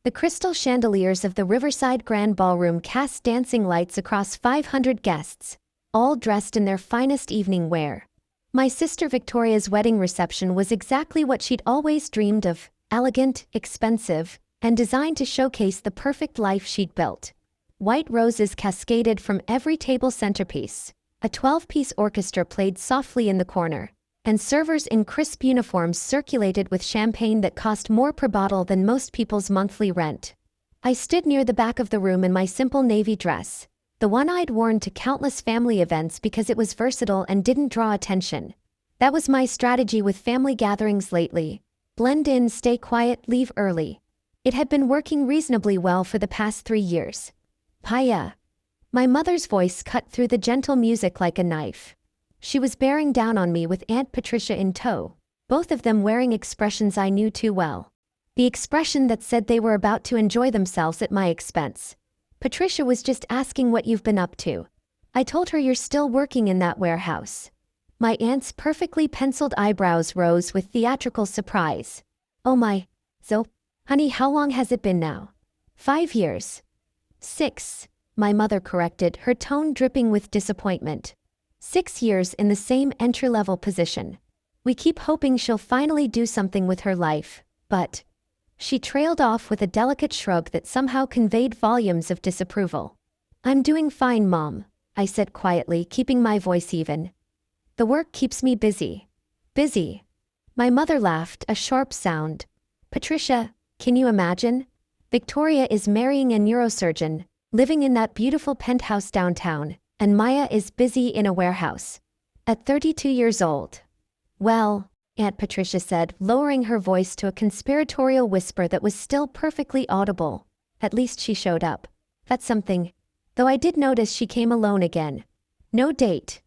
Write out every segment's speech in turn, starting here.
The crystal chandeliers of the Riverside Grand Ballroom cast dancing lights across 500 guests, all dressed in their finest evening wear. My sister Victoria's wedding reception was exactly what she'd always dreamed of: elegant, expensive, and designed to showcase the perfect life she'd built. White roses cascaded from every table centerpiece. A 12-piece orchestra played softly in the corner, and servers in crisp uniforms circulated with champagne that cost more per bottle than most people's monthly rent. I stood near the back of the room in my simple navy dress, the one I'd worn to countless family events because it was versatile and didn't draw attention. That was my strategy with family gatherings lately: blend in, stay quiet, leave early. It had been working reasonably well for the past 3 years. Paya. My mother's voice cut through the gentle music like a knife. She was bearing down on me with Aunt Patricia in tow, both of them wearing expressions I knew too well. The expression that said they were about to enjoy themselves at my expense. Patricia was just asking what you've been up to. I told her you're still working in that warehouse. My aunt's perfectly penciled eyebrows rose with theatrical surprise. Oh my, so, honey, how long has it been now? 5 years. 6, my mother corrected, her tone dripping with disappointment. 6 years in the same entry-level position. We keep hoping she'll finally do something with her life, but... She trailed off with a delicate shrug that somehow conveyed volumes of disapproval. I'm doing fine, Mom, I said quietly, keeping my voice even. The work keeps me busy. Busy. My mother laughed, a sharp sound. Patricia, can you imagine? Victoria is marrying a neurosurgeon, living in that beautiful penthouse downtown, and Maya is busy in a warehouse. At 32 years old. Well, Aunt Patricia said, lowering her voice to a conspiratorial whisper that was still perfectly audible. At least she showed up. That's something. Though I did notice she came alone again. No date.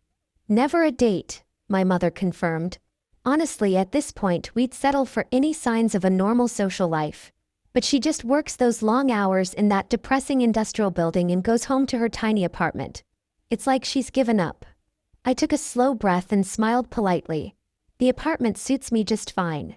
Never a date, my mother confirmed. Honestly, at this point, we'd settle for any signs of a normal social life. But she just works those long hours in that depressing industrial building and goes home to her tiny apartment. It's like she's given up. I took a slow breath and smiled politely. The apartment suits me just fine.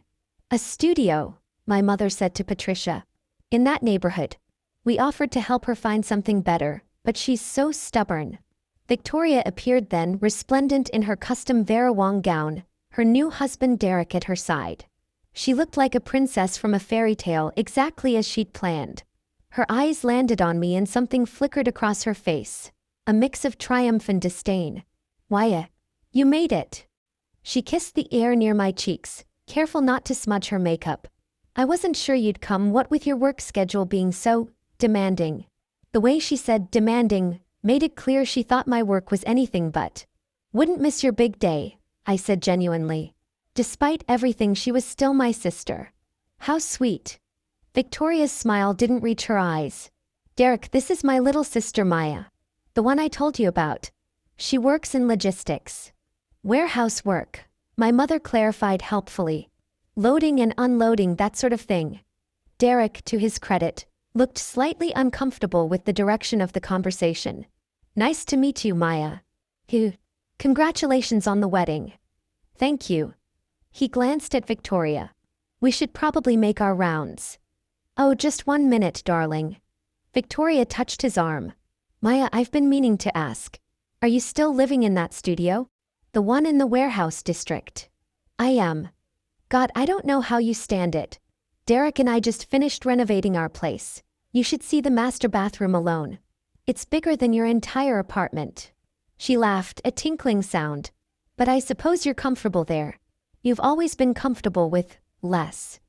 A studio, my mother said to Patricia. In that neighborhood. We offered to help her find something better, but she's so stubborn. Victoria appeared then, resplendent in her custom Vera Wang gown, her new husband Derek at her side. She looked like a princess from a fairy tale, exactly as she'd planned. Her eyes landed on me and something flickered across her face. A mix of triumph and disdain. Why, you made it. She kissed the air near my cheeks, careful not to smudge her makeup. I wasn't sure you'd come, what with your work schedule being so demanding. The way she said demanding made it clear she thought my work was anything but. Wouldn't miss your big day, I said genuinely. Despite everything, she was still my sister. How sweet. Victoria's smile didn't reach her eyes. Derek, this is my little sister Maya. The one I told you about. She works in logistics. Warehouse work, my mother clarified helpfully. Loading and unloading, that sort of thing. Derek, to his credit, looked slightly uncomfortable with the direction of the conversation. Nice to meet you, Maya. Congratulations on the wedding. Thank you. He glanced at Victoria. We should probably make our rounds. Oh, just 1 minute, darling. Victoria touched his arm. Maya, I've been meaning to ask. Are you still living in that studio? The one in the warehouse district. I am. God, I don't know how you stand it. Derek and I just finished renovating our place. You should see the master bathroom alone. It's bigger than your entire apartment. She laughed, a tinkling sound. But I suppose you're comfortable there. You've always been comfortable with less.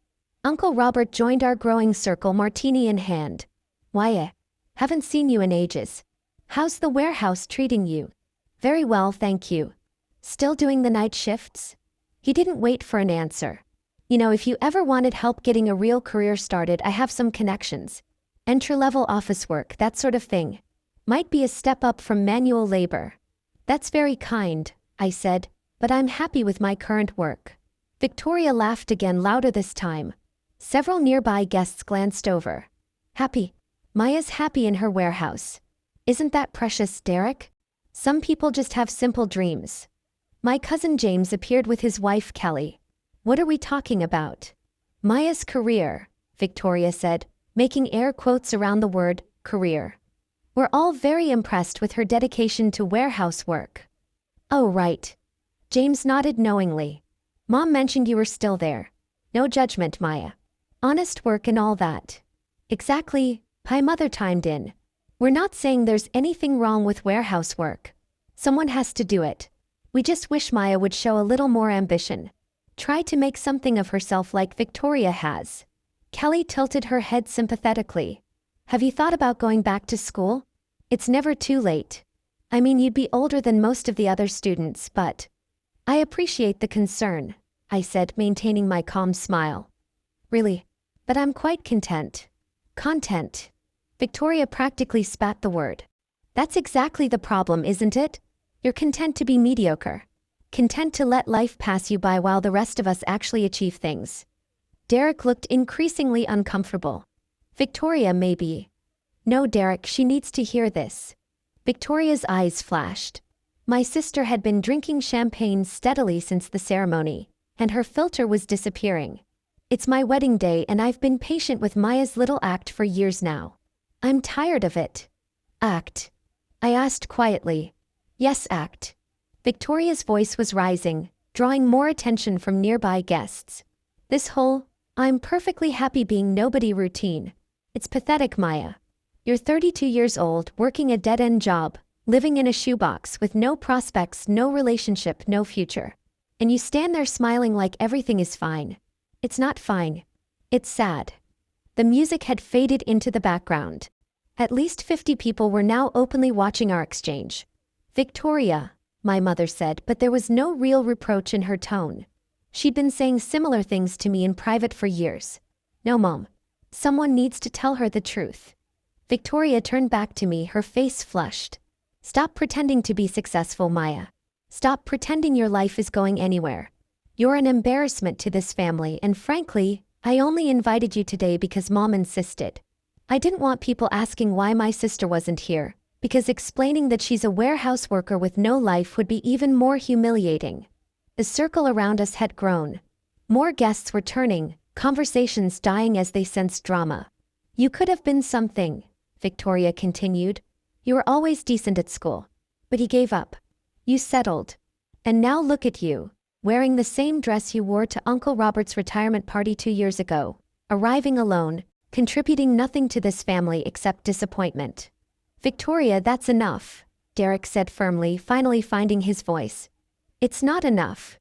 Uncle Robert joined our growing circle, martini in hand. Why, haven't seen you in ages. How's the warehouse treating you? Very well, thank you. Still doing the night shifts? He didn't wait for an answer. You know, if you ever wanted help getting a real career started, I have some connections. Entry-level office work, that sort of thing. Might be a step up from manual labor. That's very kind, I said, but I'm happy with my current work. Victoria laughed again, louder this time. Several nearby guests glanced over. Happy. Maya's happy in her warehouse. Isn't that precious, Derek? Some people just have simple dreams. My cousin James appeared with his wife Kelly. What are we talking about? Maya's career, Victoria said, making air quotes around the word career. We're all very impressed with her dedication to warehouse work. Oh, right. James nodded knowingly. Mom mentioned you were still there. No judgment, Maya. Honest work and all that. Exactly, my mother chimed in. We're not saying there's anything wrong with warehouse work. Someone has to do it. We just wish Maya would show a little more ambition. Try to make something of herself like Victoria has. Kelly tilted her head sympathetically. Have you thought about going back to school? It's never too late. I mean, you'd be older than most of the other students, but... I appreciate the concern, I said, maintaining my calm smile. Really? But I'm quite content. Content. Victoria practically spat the word. That's exactly the problem, isn't it? You're content to be mediocre. Content to let life pass you by while the rest of us actually achieve things. Derek looked increasingly uncomfortable. Victoria, maybe. No, Derek, she needs to hear this. Victoria's eyes flashed. My sister had been drinking champagne steadily since the ceremony, and her filter was disappearing. It's my wedding day and I've been patient with Maya's little act for years now. I'm tired of it. Act? I asked quietly. Yes, act. Victoria's voice was rising, drawing more attention from nearby guests. This whole, I'm perfectly happy being nobody routine. It's pathetic, Maya. You're 32 years old, working a dead-end job, living in a shoebox with no prospects, no relationship, no future. And you stand there smiling like everything is fine. It's not fine. It's sad. The music had faded into the background. At least 50 people were now openly watching our exchange. Victoria, my mother said, but there was no real reproach in her tone. She'd been saying similar things to me in private for years. No, Mom. Someone needs to tell her the truth. Victoria turned back to me, her face flushed. Stop pretending to be successful, Maya. Stop pretending your life is going anywhere. You're an embarrassment to this family, and frankly, I only invited you today because Mom insisted. I didn't want people asking why my sister wasn't here, because explaining that she's a warehouse worker with no life would be even more humiliating. The circle around us had grown. More guests were turning, conversations dying as they sensed drama. You could have been something, Victoria continued. You were always decent at school. But he gave up. You settled. And now look at you, wearing the same dress you wore to Uncle Robert's retirement party 2 years ago, arriving alone, contributing nothing to this family except disappointment. Victoria, that's enough, Derek said firmly, finally finding his voice. It's not enough.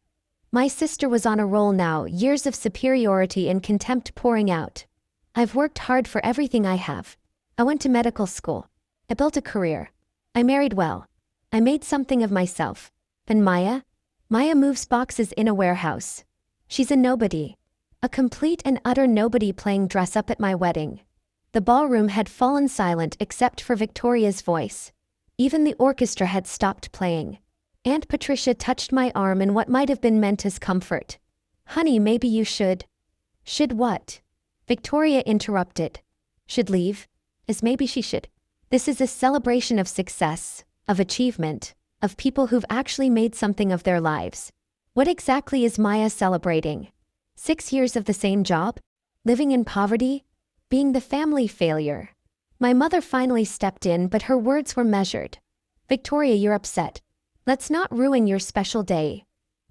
My sister was on a roll now, years of superiority and contempt pouring out. I've worked hard for everything I have. I went to medical school. I built a career. I married well. I made something of myself. And Maya? Maya moves boxes in a warehouse. She's a nobody. A complete and utter nobody playing dress-up at my wedding. The ballroom had fallen silent except for Victoria's voice. Even the orchestra had stopped playing. Aunt Patricia touched my arm in what might have been meant as comfort. Honey, maybe you should. Should what? Victoria interrupted. Should leave? As maybe she should. This is a celebration of success, of achievement, of people who've actually made something of their lives. What exactly is Maya celebrating? 6 years of the same job? Living in poverty? Being the family failure? My mother finally stepped in, but her words were measured. Victoria, you're upset. Let's not ruin your special day.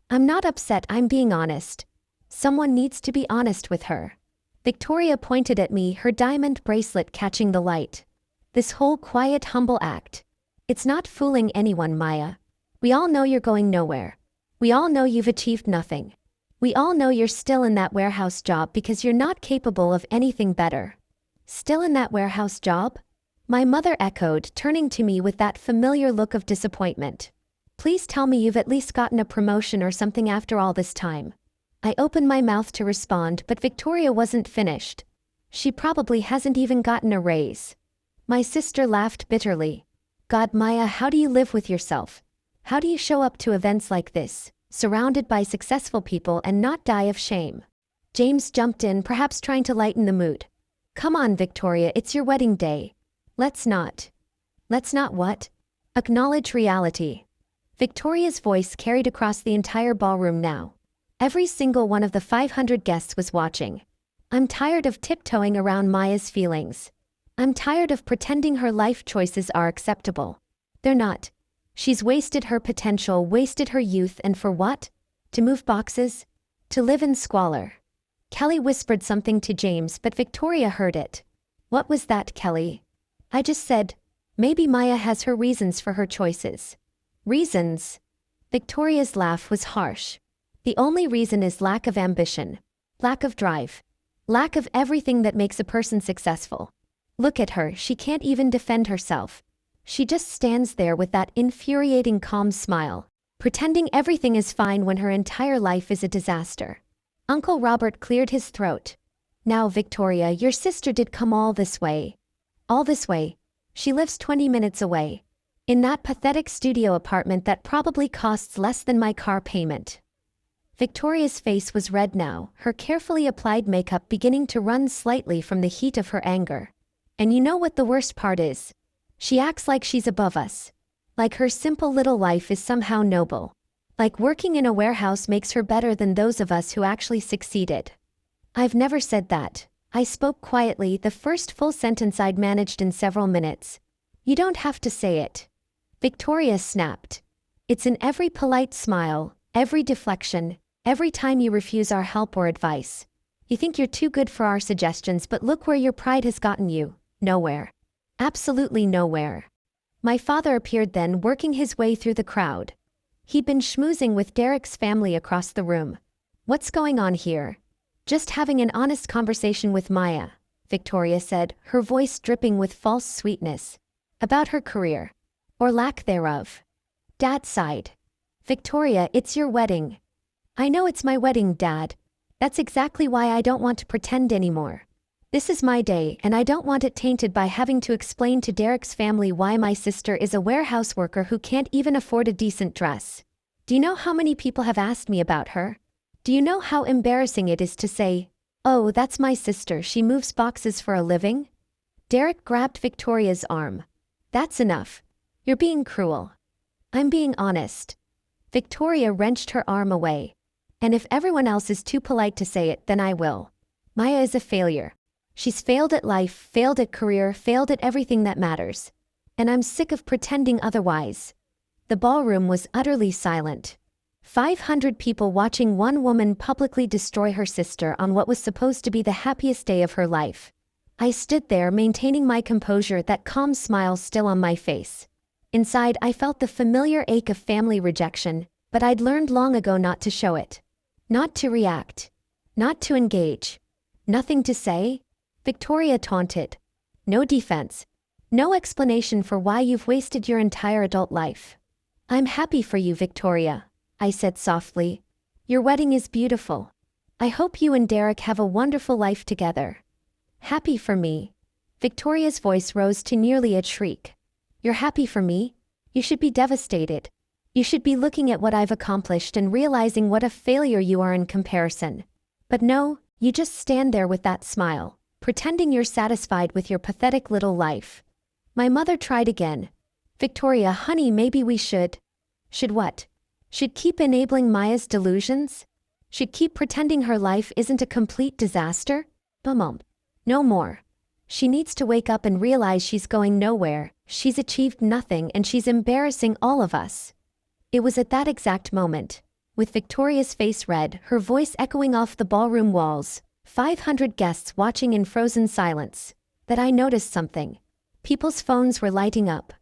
I'm not upset, I'm being honest. Someone needs to be honest with her. Victoria pointed at me, her diamond bracelet catching the light. This whole quiet, humble act. It's not fooling anyone, Maya. We all know you're going nowhere. We all know you've achieved nothing. We all know you're still in that warehouse job because you're not capable of anything better. Still in that warehouse job? My mother echoed, turning to me with that familiar look of disappointment. Please tell me you've at least gotten a promotion or something after all this time. I opened my mouth to respond, but Victoria wasn't finished. She probably hasn't even gotten a raise. My sister laughed bitterly. God, Maya, how do you live with yourself? How do you show up to events like this, surrounded by successful people, and not die of shame? James jumped in, perhaps trying to lighten the mood. Come on, Victoria, it's your wedding day. Let's not what? Acknowledge reality. Victoria's voice carried across the entire ballroom now. Every single one of the 500 guests was watching. I'm tired of tiptoeing around Maya's feelings. I'm tired of pretending her life choices are acceptable. They're not. She's wasted her potential, wasted her youth, and for what? To move boxes? To live in squalor. Kelly whispered something to James, but Victoria heard it. What was that, Kelly? I just said, maybe Maya has her reasons for her choices. Reasons? Victoria's laugh was harsh. The only reason is lack of ambition. Lack of drive. Lack of everything that makes a person successful. Look at her, she can't even defend herself. She just stands there with that infuriating calm smile, pretending everything is fine when her entire life is a disaster. Uncle Robert cleared his throat. Now, Victoria, your sister did come all this way. All this way. She lives 20 minutes away. In that pathetic studio apartment that probably costs less than my car payment. Victoria's face was red now, her carefully applied makeup beginning to run slightly from the heat of her anger. And you know what the worst part is? She acts like she's above us. Like her simple little life is somehow noble. Like working in a warehouse makes her better than those of us who actually succeeded. I've never said that. I spoke quietly, the first full sentence I'd managed in several minutes. You don't have to say it. Victoria snapped. It's in every polite smile, every deflection, every time you refuse our help or advice. You think you're too good for our suggestions, but look where your pride has gotten you. Nowhere. Absolutely nowhere. My father appeared then, working his way through the crowd. He'd been schmoozing with Derek's family across the room. What's going on here? Just having an honest conversation with Maya, Victoria said, her voice dripping with false sweetness. About her career. Or lack thereof. Dad sighed. Victoria, it's your wedding. I know it's my wedding, Dad. That's exactly why I don't want to pretend anymore. This is my day, and I don't want it tainted by having to explain to Derek's family why my sister is a warehouse worker who can't even afford a decent dress. Do you know how many people have asked me about her? Do you know how embarrassing it is to say, oh, that's my sister, she moves boxes for a living? Derek grabbed Victoria's arm. That's enough. You're being cruel. I'm being honest. Victoria wrenched her arm away. And if everyone else is too polite to say it, then I will. Maya is a failure. She's failed at life, failed at career, failed at everything that matters. And I'm sick of pretending otherwise. The ballroom was utterly silent. 500 people watching one woman publicly destroy her sister on what was supposed to be the happiest day of her life. I stood there maintaining my composure, that calm smile still on my face. Inside, I felt the familiar ache of family rejection, but I'd learned long ago not to show it. Not to react. Not to engage. Nothing to say? Victoria taunted. No defense. No explanation for why you've wasted your entire adult life. I'm happy for you, Victoria, I said softly. Your wedding is beautiful. I hope you and Derek have a wonderful life together. Happy for me. Victoria's voice rose to nearly a shriek. You're happy for me? You should be devastated. You should be looking at what I've accomplished and realizing what a failure you are in comparison. But no, you just stand there with that smile, pretending you're satisfied with your pathetic little life. My mother tried again. Victoria, honey, maybe we should. Should what? Should keep enabling Maya's delusions? Should keep pretending her life isn't a complete disaster? Bum. No more. She needs to wake up and realize she's going nowhere, she's achieved nothing, and she's embarrassing all of us. It was at that exact moment, with Victoria's face red, her voice echoing off the ballroom walls, 500 guests watching in frozen silence, that I noticed something. People's phones were lighting up.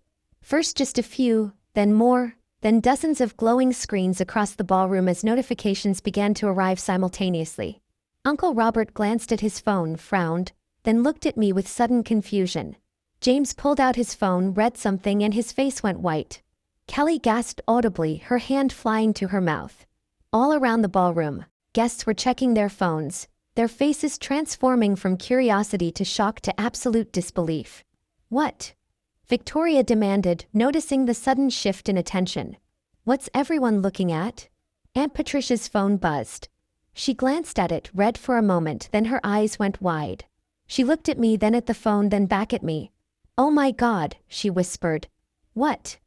First just a few, then more, then dozens of glowing screens across the ballroom as notifications began to arrive simultaneously. Uncle Robert glanced at his phone, frowned, then looked at me with sudden confusion. James pulled out his phone, read something, and his face went white. Kelly gasped audibly, her hand flying to her mouth. All around the ballroom, guests were checking their phones, their faces transforming from curiosity to shock to absolute disbelief. What? Victoria demanded, noticing the sudden shift in attention. What's everyone looking at? Aunt Patricia's phone buzzed. She glanced at it, read for a moment, then her eyes went wide. She looked at me, then at the phone, then back at me. Oh my God, she whispered. What?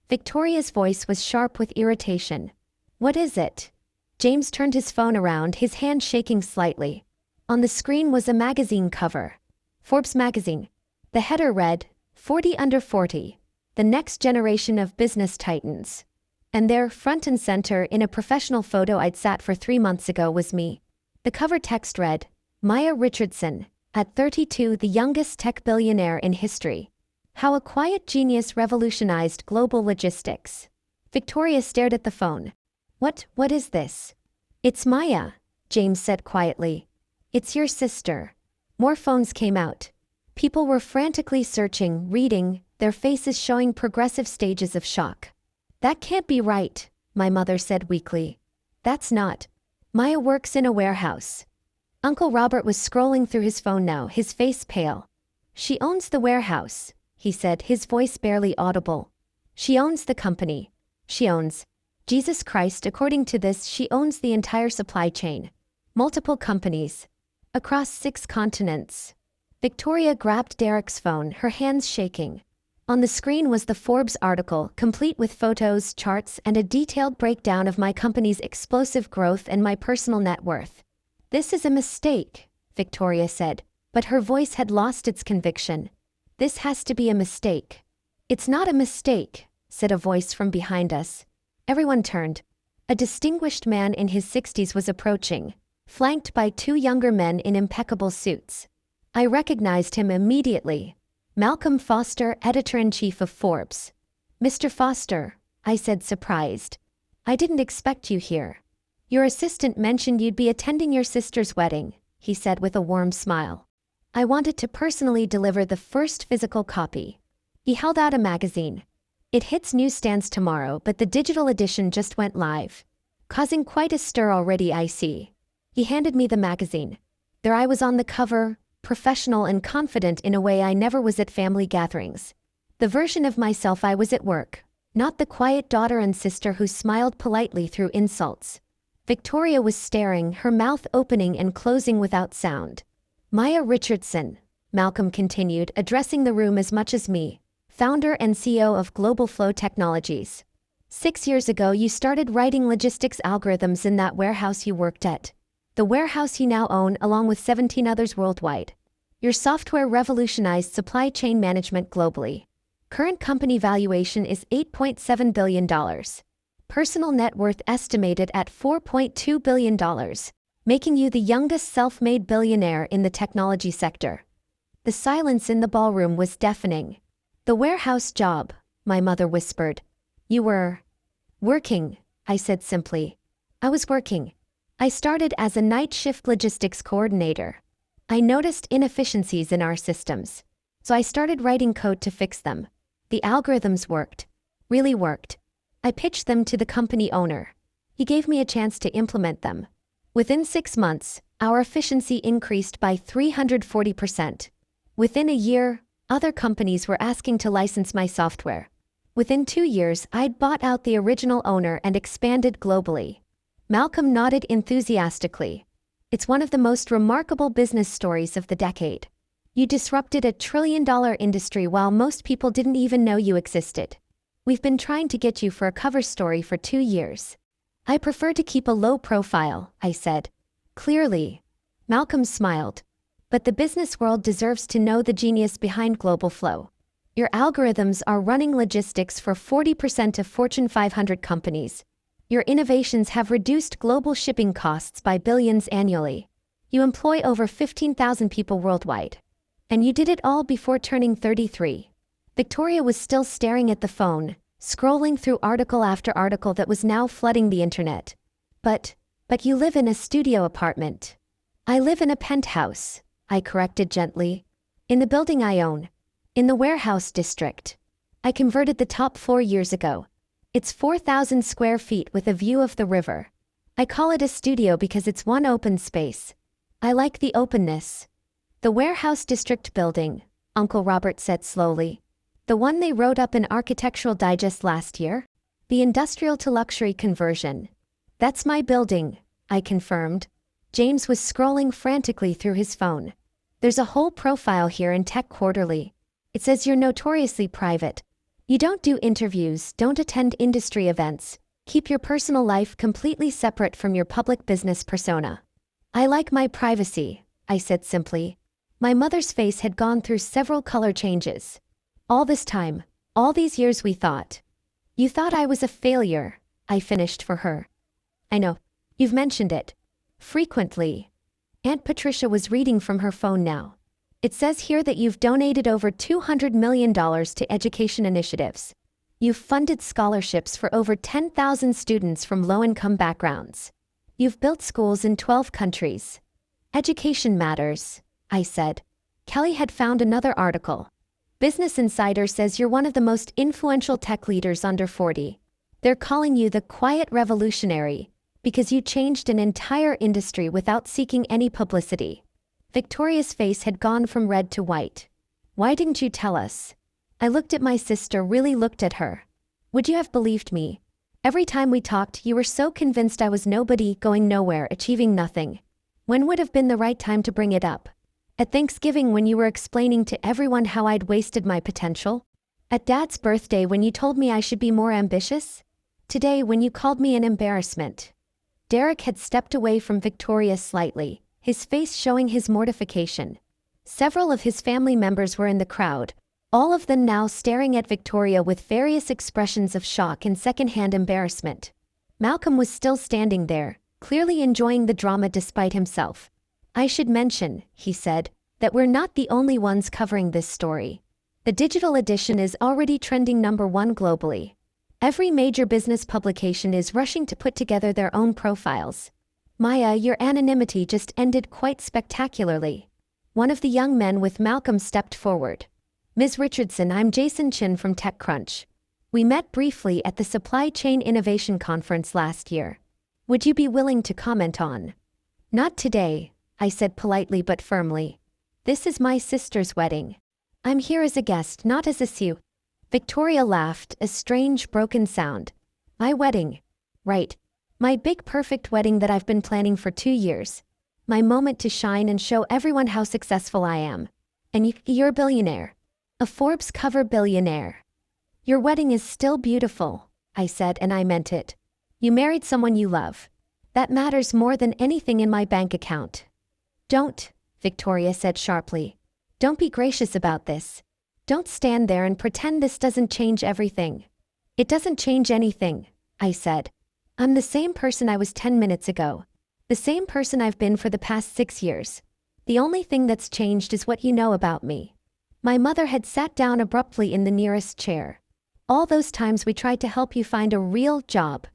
Victoria's voice was sharp with irritation. What is it? James turned his phone around, his hand shaking slightly. On the screen was a magazine cover. Forbes magazine. The header read, 40 under 40. The next generation of business titans. And there, front and center in a professional photo I'd sat for 3 months ago was me. The cover text read, Maya Richardson, at 32 the youngest tech billionaire in history. How a quiet genius revolutionized global logistics. Victoria stared at the phone. What is this? It's Maya, James said quietly. It's your sister. More phones came out. People were frantically searching, reading, their faces showing progressive stages of shock. That can't be right, my mother said weakly. That's not. Maya works in a warehouse. Uncle Robert was scrolling through his phone now, his face pale. She owns the warehouse, he said, his voice barely audible. She owns the company. She owns. Jesus Christ, according to this, she owns the entire supply chain. Multiple companies. Across 6 continents. Victoria grabbed Derek's phone, her hands shaking. On the screen was the Forbes article, complete with photos, charts, and a detailed breakdown of my company's explosive growth and my personal net worth. This is a mistake, Victoria said, but her voice had lost its conviction. This has to be a mistake. It's not a mistake, said a voice from behind us. Everyone turned. A distinguished man in his 60s was approaching, flanked by 2 younger men in impeccable suits. I recognized him immediately. Malcolm Foster, editor-in-chief of Forbes. Mr. Foster, I said, surprised. I didn't expect you here. Your assistant mentioned you'd be attending your sister's wedding, he said with a warm smile. I wanted to personally deliver the first physical copy. He held out a magazine. It hits newsstands tomorrow, but the digital edition just went live. Causing quite a stir already, I see. He handed me the magazine. There I was on the cover, professional and confident in a way I never was at family gatherings. The version of myself I was at work, not the quiet daughter and sister who smiled politely through insults. Victoria was staring, her mouth opening and closing without sound. Maya Richardson, Malcolm continued, addressing the room as much as me, founder and CEO of Global Flow Technologies. 6 years ago you started writing logistics algorithms in that warehouse you worked at. The warehouse you now own along with 17 others worldwide. Your software revolutionized supply chain management globally. Current company valuation is $8.7 billion. Personal net worth estimated at $4.2 billion, making you the youngest self-made billionaire in the technology sector. The silence in the ballroom was deafening. The warehouse job, my mother whispered. You were working, I said simply. I was working. I started as a night shift logistics coordinator. I noticed inefficiencies in our systems, so I started writing code to fix them. The algorithms worked. Really worked. I pitched them to the company owner. He gave me a chance to implement them. Within 6 months, our efficiency increased by 340%. Within a year, other companies were asking to license my software. Within 2 years, I'd bought out the original owner and expanded globally. Malcolm nodded enthusiastically. It's one of the most remarkable business stories of the decade. You disrupted a trillion-dollar industry while most people didn't even know you existed. We've been trying to get you for a cover story for 2 years. I prefer to keep a low profile, I said. Clearly. Malcolm smiled. But the business world deserves to know the genius behind Global Flow. Your algorithms are running logistics for 40% of Fortune 500 companies. Your innovations have reduced global shipping costs by billions annually. You employ over 15,000 people worldwide. And you did it all before turning 33. Victoria was still staring at the phone, scrolling through article after article that was now flooding the internet. But you live in a studio apartment. I live in a penthouse, I corrected gently. In the building I own. In the warehouse district. I converted the top floor years ago. It's 4,000 square feet with a view of the river. I call it a studio because it's one open space. I like the openness. The warehouse district building, Uncle Robert said slowly. The one they wrote up in Architectural Digest last year? The industrial to luxury conversion. That's my building, I confirmed. James was scrolling frantically through his phone. There's a whole profile here in Tech Quarterly. It says you're notoriously private. You don't do interviews, don't attend industry events. Keep your personal life completely separate from your public business persona. I like my privacy, I said simply. My mother's face had gone through several color changes. All this time, all these years we thought. You thought I was a failure, I finished for her. I know. You've mentioned it. Frequently. Aunt Patricia was reading from her phone now. It says here that you've donated over $200 million to education initiatives. You've funded scholarships for over 10,000 students from low-income backgrounds. You've built schools in 12 countries. Education matters, I said. Kelly had found another article. Business Insider says you're one of the most influential tech leaders under 40. They're calling you the quiet revolutionary because you changed an entire industry without seeking any publicity. Victoria's face had gone from red to white. Why didn't you tell us? I looked at my sister, really looked at her. Would you have believed me? Every time we talked, you were so convinced I was nobody, going nowhere, achieving nothing. When would have been the right time to bring it up? At Thanksgiving when you were explaining to everyone how I'd wasted my potential? At Dad's birthday when you told me I should be more ambitious? Today when you called me an embarrassment? Derek had stepped away from Victoria slightly, his face showing his mortification. Several of his family members were in the crowd, all of them now staring at Victoria with various expressions of shock and second-hand embarrassment. Malcolm was still standing there, clearly enjoying the drama despite himself. I should mention, he said, that we're not the only ones covering this story. The digital edition is already trending #1 globally. Every major business publication is rushing to put together their own profiles. Maya, your anonymity just ended quite spectacularly. One of the young men with Malcolm stepped forward. Ms. Richardson, I'm Jason Chin from TechCrunch. We met briefly at the Supply Chain Innovation Conference last year. Would you be willing to comment on? Not today, I said politely but firmly. This is my sister's wedding. I'm here as a guest, not as a sue. Victoria laughed, a strange broken sound. My wedding. Right. My big perfect wedding that I've been planning for 2 years. My moment to shine and show everyone how successful I am. And you're a billionaire. A Forbes cover billionaire. Your wedding is still beautiful, I said, and I meant it. You married someone you love. That matters more than anything in my bank account. Don't, Victoria said sharply. Don't be gracious about this. Don't stand there and pretend this doesn't change everything. It doesn't change anything, I said. I'm the same person I was 10 minutes ago. The same person I've been for the past 6 years. The only thing that's changed is what you know about me. My mother had sat down abruptly in the nearest chair. All those times we tried to help you find a real job.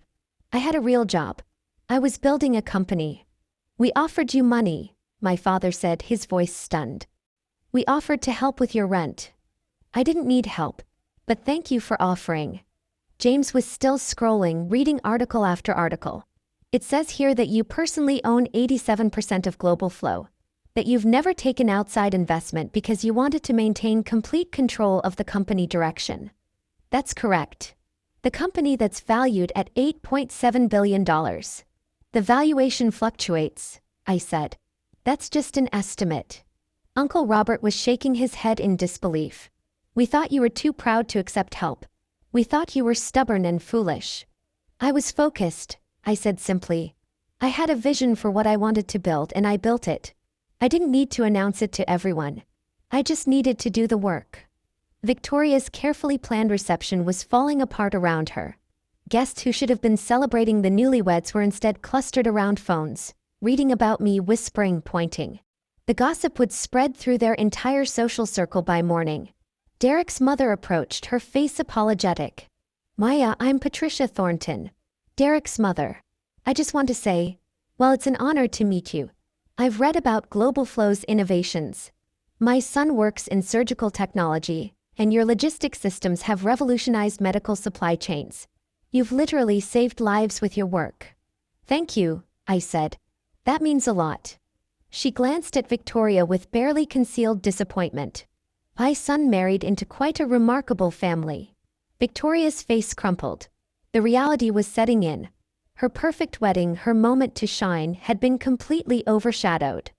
I had a real job. I was building a company. We offered you money, my father said, his voice stunned. We offered to help with your rent. I didn't need help, but thank you for offering. James was still scrolling, reading article after article. It says here that you personally own 87% of Global Flow, that you've never taken outside investment because you wanted to maintain complete control of the company direction. That's correct. The company that's valued at $8.7 billion. The valuation fluctuates, I said. That's just an estimate. Uncle Robert was shaking his head in disbelief. We thought you were too proud to accept help. We thought you were stubborn and foolish. I was focused, I said simply. I had a vision for what I wanted to build and I built it. I didn't need to announce it to everyone. I just needed to do the work. Victoria's carefully planned reception was falling apart around her. Guests who should have been celebrating the newlyweds were instead clustered around phones, reading about me, whispering, pointing. The gossip would spread through their entire social circle by morning. Derek's mother approached, her face apologetic. Maya, I'm Patricia Thornton. Derek's mother. I just want to say, well, it's an honor to meet you. I've read about Global Flow's innovations. My son works in surgical technology, and your logistics systems have revolutionized medical supply chains. You've literally saved lives with your work. Thank you, I said. That means a lot. She glanced at Victoria with barely concealed disappointment. My son married into quite a remarkable family. Victoria's face crumpled. The reality was setting in. Her perfect wedding, her moment to shine, had been completely overshadowed.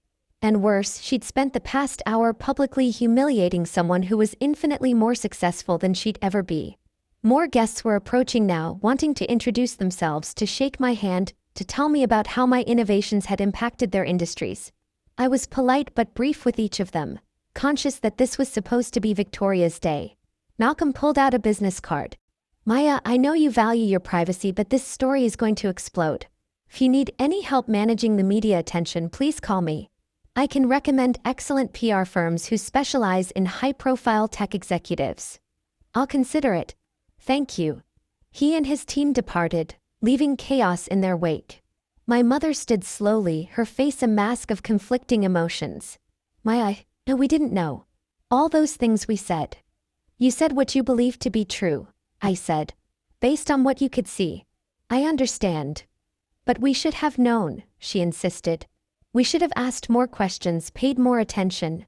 And worse, she'd spent the past hour publicly humiliating someone who was infinitely more successful than she'd ever be. More guests were approaching now, wanting to introduce themselves, to shake my hand, to tell me about how my innovations had impacted their industries. I was polite but brief with each of them, conscious that this was supposed to be Victoria's day. Malcolm pulled out a business card. Maya, I know you value your privacy, but this story is going to explode. If you need any help managing the media attention, please call me. I can recommend excellent PR firms who specialize in high-profile tech executives. I'll consider it. Thank you. He and his team departed, leaving chaos in their wake. My mother stood slowly, her face a mask of conflicting emotions. Maya, no, we didn't know. All those things we said. You said what you believed to be true, I said. Based on what you could see. I understand. But we should have known, she insisted. We should have asked more questions, paid more attention.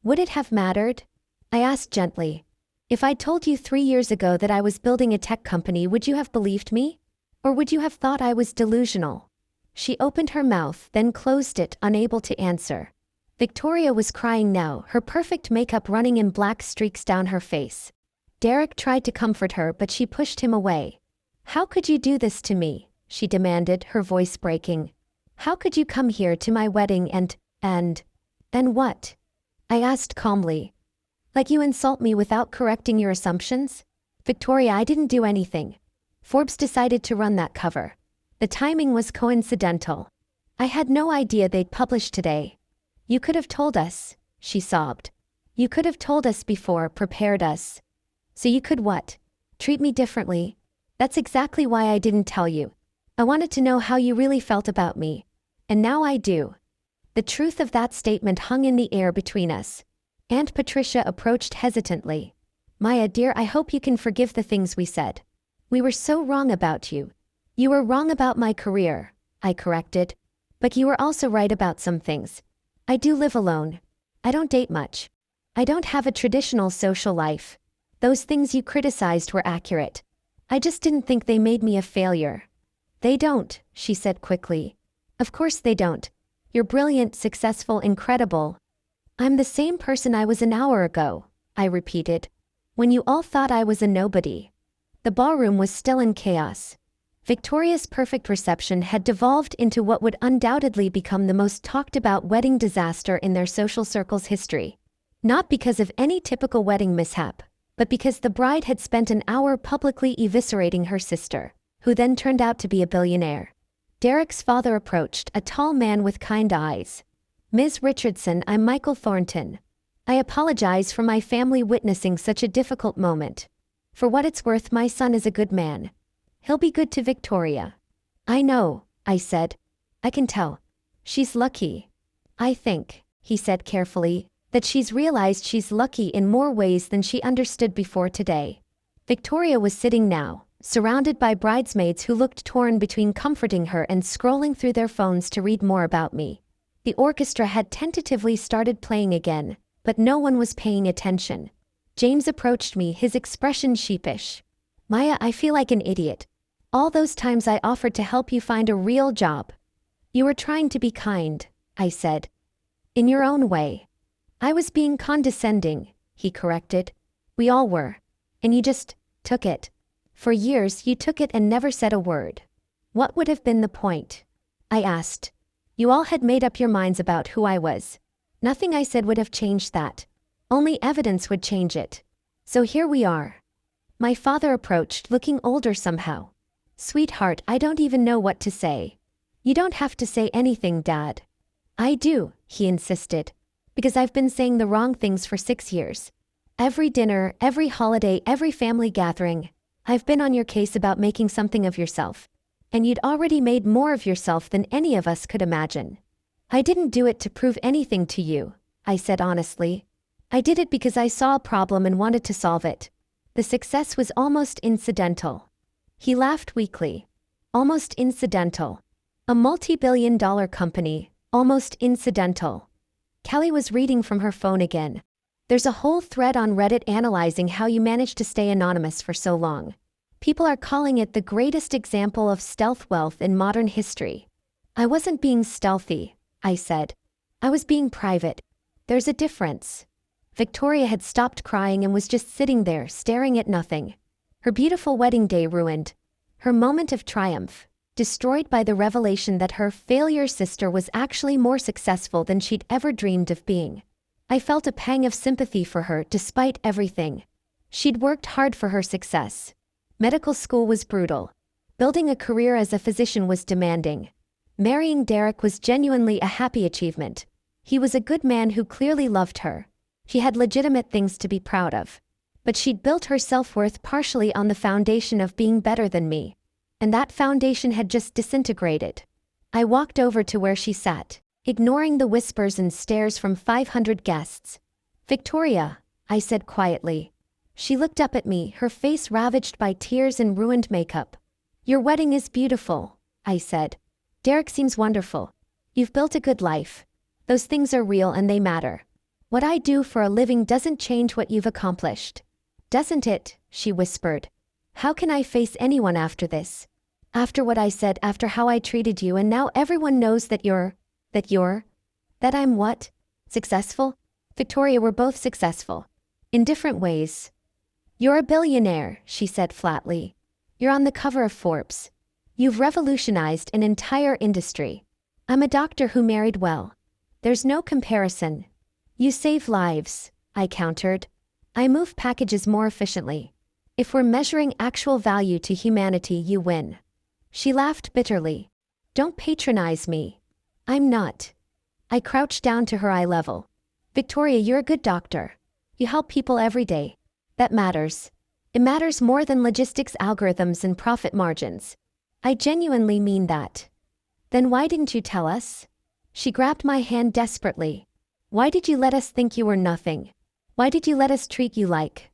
Would it have mattered? I asked gently. If I told you 3 years ago that I was building a tech company, would you have believed me? Or would you have thought I was delusional? She opened her mouth, then closed it, unable to answer. Victoria was crying now, her perfect makeup running in black streaks down her face. Derek tried to comfort her, but she pushed him away. How could you do this to me? She demanded, her voice breaking. How could you come here to my wedding and what? I asked calmly. Like you insult me without correcting your assumptions? Victoria, I didn't do anything. Forbes decided to run that cover. The timing was coincidental. I had no idea they'd publish today. You could have told us, she sobbed. You could have told us before, prepared us. So you could what? Treat me differently? That's exactly why I didn't tell you. I wanted to know how you really felt about me. And now I do. The truth of that statement hung in the air between us. Aunt Patricia approached hesitantly. Maya, dear, I hope you can forgive the things we said. We were so wrong about you. You were wrong about my career, I corrected. But you were also right about some things. I do live alone. I don't date much. I don't have a traditional social life. Those things you criticized were accurate. I just didn't think they made me a failure. They don't, she said quickly. Of course they don't. You're brilliant, successful, incredible. I'm the same person I was an hour ago, I repeated. When you all thought I was a nobody. The ballroom was still in chaos. Victoria's perfect reception had devolved into what would undoubtedly become the most talked-about wedding disaster in their social circle's history. Not because of any typical wedding mishap, but because the bride had spent an hour publicly eviscerating her sister, who then turned out to be a billionaire. Derek's father approached, a tall man with kind eyes. Ms. Richardson, I'm Michael Thornton. I apologize for my family witnessing such a difficult moment. For what it's worth, my son is a good man. He'll be good to Victoria. I know, I said. I can tell. She's lucky. I think, he said carefully, that she's realized she's lucky in more ways than she understood before today. Victoria was sitting now, surrounded by bridesmaids who looked torn between comforting her and scrolling through their phones to read more about me. The orchestra had tentatively started playing again, but no one was paying attention. James approached me, his expression sheepish. Maya, I feel like an idiot. All those times I offered to help you find a real job. You were trying to be kind, I said. In your own way. I was being condescending, he corrected. We all were. And you just took it. For years you took it and never said a word. What would have been the point? I asked. You all had made up your minds about who I was. Nothing I said would have changed that. Only evidence would change it. So here we are. My father approached, looking older somehow. Sweetheart, I don't even know what to say. You don't have to say anything, Dad. I do, he insisted. Because I've been saying the wrong things for 6 years. Every dinner, every holiday, every family gathering, I've been on your case about making something of yourself. And you'd already made more of yourself than any of us could imagine. I didn't do it to prove anything to you, I said honestly. I did it because I saw a problem and wanted to solve it. The success was almost incidental. He laughed weakly. Almost incidental. A multi-billion-dollar company, almost incidental. Kelly was reading from her phone again. There's a whole thread on Reddit analyzing how you managed to stay anonymous for so long. People are calling it the greatest example of stealth wealth in modern history. I wasn't being stealthy, I said. I was being private. There's a difference. Victoria had stopped crying and was just sitting there, staring at nothing. Her beautiful wedding day ruined. Her moment of triumph. destroyed by the revelation that her failure sister was actually more successful than she'd ever dreamed of being. I felt a pang of sympathy for her despite everything. She'd worked hard for her success. Medical school was brutal. Building a career as a physician was demanding. Marrying Derek was genuinely a happy achievement. He was a good man who clearly loved her. She had legitimate things to be proud of. But she'd built her self-worth partially on the foundation of being better than me. And that foundation had just disintegrated. I walked over to where she sat, ignoring the whispers and stares from 500 guests. "Victoria," I said quietly. She looked up at me, her face ravaged by tears and ruined makeup. "Your wedding is beautiful," I said. "Derek seems wonderful. You've built a good life. Those things are real and they matter. What I do for a living doesn't change what you've accomplished." "Doesn't it?" she whispered. "How can I face anyone after this? After what I said, after how I treated you, and now everyone knows that I'm what? Successful? Victoria, we're both successful. In different ways. You're a billionaire," she said flatly. "You're on the cover of Forbes. You've revolutionized an entire industry. I'm a doctor who married well. There's no comparison. You save lives," I countered. "I move packages more efficiently. If we're measuring actual value to humanity, you win." She laughed bitterly. "Don't patronize me. I'm not." I crouched down to her eye level. "Victoria, you're a good doctor. You help people every day. That matters. It matters more than logistics, algorithms, and profit margins. I genuinely mean that." "Then why didn't you tell us?" She grabbed my hand desperately. "Why did you let us think you were nothing? Why did you let us treat you like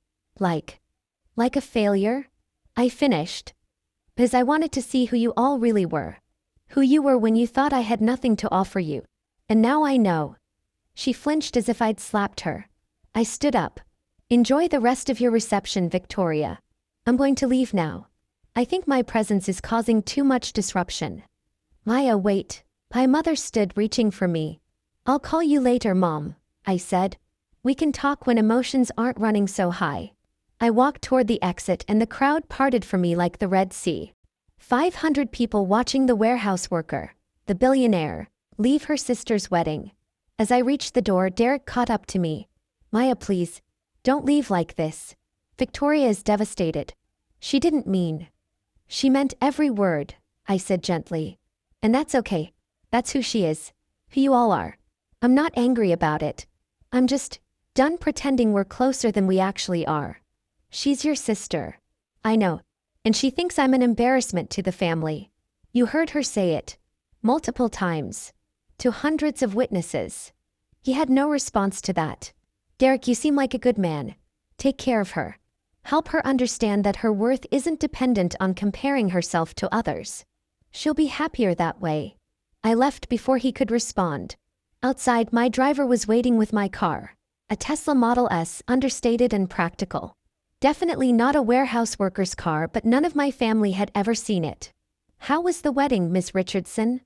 a failure?" I finished. "Because I wanted to see who you all really were. Who you were when you thought I had nothing to offer you. And now I know." She flinched as if I'd slapped her. I stood up. "Enjoy the rest of your reception, Victoria. I'm going to leave now. I think my presence is causing too much disruption." "Maya, wait." My mother stood, reaching for me. "I'll call you later, Mom," I said. "We can talk when emotions aren't running so high." I walked toward the exit and the crowd parted for me like the Red Sea. 500 people watching the warehouse worker, the billionaire, leave her sister's wedding. As I reached the door, Derek caught up to me. "Maya, please, don't leave like this. Victoria is devastated." "She didn't mean." "She meant every word," I said gently. "And that's okay. That's who she is. Who you all are. I'm not angry about it. I'm just done pretending we're closer than we actually are. She's your sister. I know. And she thinks I'm an embarrassment to the family. You heard her say it. Multiple times. To hundreds of witnesses." He had no response to that. "Derek, you seem like a good man. Take care of her. Help her understand that her worth isn't dependent on comparing herself to others. She'll be happier that way." I left before he could respond. Outside, my driver was waiting with my car. A Tesla Model S, understated and practical. Definitely not a warehouse worker's car, but none of my family had ever seen it. "How was the wedding, Miss Richardson?"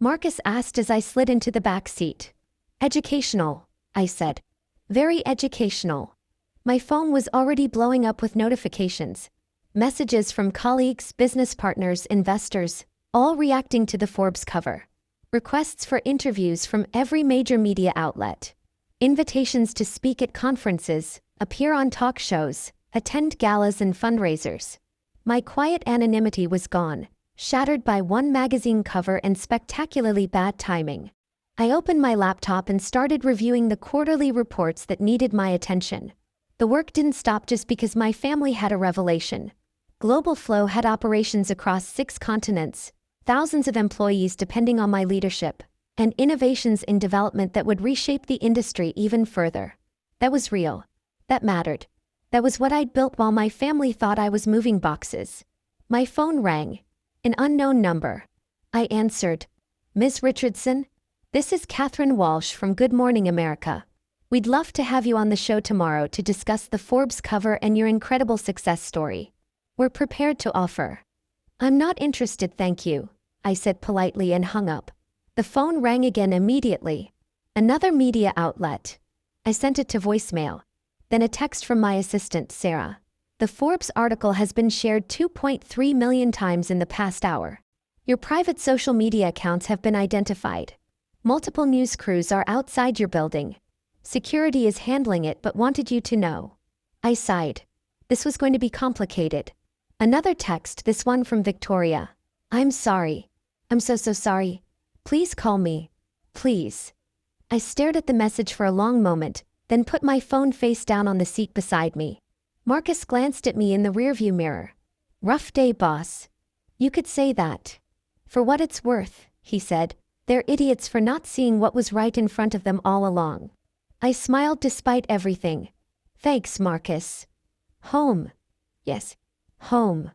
Marcus asked as I slid into the back seat. "Educational," I said. "Very educational." My phone was already blowing up with notifications. Messages from colleagues, business partners, investors, all reacting to the Forbes cover. Requests for interviews from every major media outlet. Invitations to speak at conferences, appear on talk shows, attend galas and fundraisers. My quiet anonymity was gone, shattered by one magazine cover and spectacularly bad timing. I opened my laptop and started reviewing the quarterly reports that needed my attention. The work didn't stop just because my family had a revelation. Global Flow had operations across 6 continents, thousands of employees depending on my leadership, and innovations in development that would reshape the industry even further. That was real. That mattered. That was what I'd built while my family thought I was moving boxes. My phone rang. An unknown number. I answered. "Ms. Richardson? This is Catherine Walsh from Good Morning America. We'd love to have you on the show tomorrow to discuss the Forbes cover and your incredible success story. We're prepared to offer." "I'm not interested, thank you," I said politely and hung up. The phone rang again immediately. Another media outlet. I sent it to voicemail. Then a text from my assistant, Sarah. "The Forbes article has been shared 2.3 million times in the past hour. Your private social media accounts have been identified. Multiple news crews are outside your building. Security is handling it but wanted you to know. I sighed. This was going to be complicated. Another text, this one from Victoria. I'm sorry. I'm so sorry. Please call me. Please. I stared at the message for a long moment, then put my phone face down on the seat beside me. Marcus glanced at me in the rearview mirror. Rough day, boss. You could say that. For what it's worth, he said, they're idiots for not seeing what was right in front of them all along. I smiled despite everything. Thanks, Marcus. Home. Yes, home.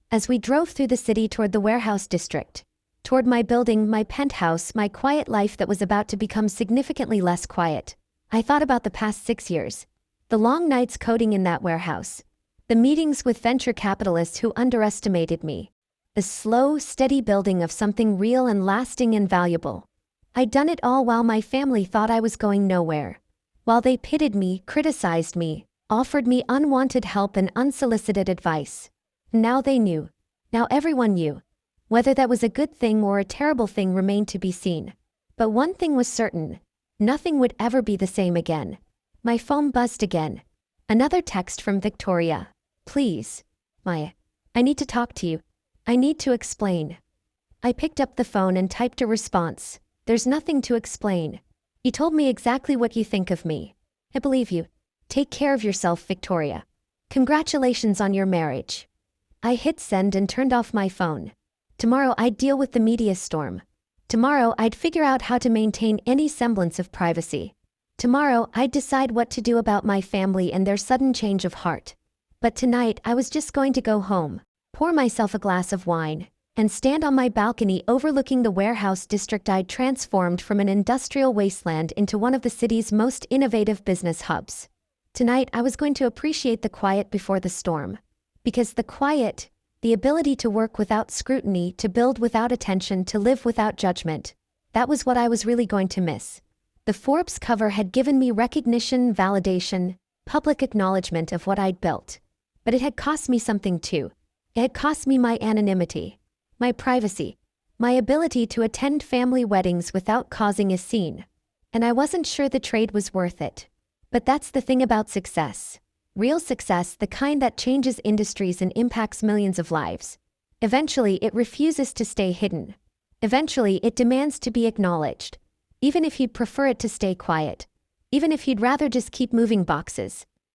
As we drove through the city toward the warehouse district, toward my building, my penthouse, my quiet life that was about to become significantly less quiet, I thought about the past 6 years. The long nights coding in that warehouse. The meetings with venture capitalists who underestimated me. The slow, steady building of something real and lasting and valuable. I'd done it all while my family thought I was going nowhere. While they pitied me, criticized me, offered me unwanted help and unsolicited advice. Now they knew. Now everyone knew. Whether that was a good thing or a terrible thing remained to be seen. But one thing was certain. Nothing would ever be the same again. My phone buzzed again. Another text from Victoria. Please. Maya. I need to talk to you. I need to explain. I picked up the phone and typed a response. There's nothing to explain. You told me exactly what you think of me. I believe you. Take care of yourself, Victoria. Congratulations on your marriage. I hit send and turned off my phone. Tomorrow I'd deal with the media storm. Tomorrow I'd figure out how to maintain any semblance of privacy. Tomorrow I'd decide what to do about my family and their sudden change of heart. But tonight I was just going to go home, pour myself a glass of wine, and stand on my balcony overlooking the warehouse district I'd transformed from an industrial wasteland into one of the city's most innovative business hubs. Tonight I was going to appreciate the quiet before the storm. Because the quiet, the ability to work without scrutiny, to build without attention, to live without judgment, that was what I was really going to miss. The Forbes cover had given me recognition, validation, public acknowledgement of what I'd built. But it had cost me something too. It had cost me my anonymity, my privacy, my ability to attend family weddings without causing a scene. And I wasn't sure the trade was worth it. But that's the thing about success. Real success, the kind that changes industries and impacts millions of lives. Eventually, it refuses to stay hidden. Eventually, it demands to be acknowledged. Even if you'd prefer it to stay quiet. Even if you'd rather just keep moving boxes.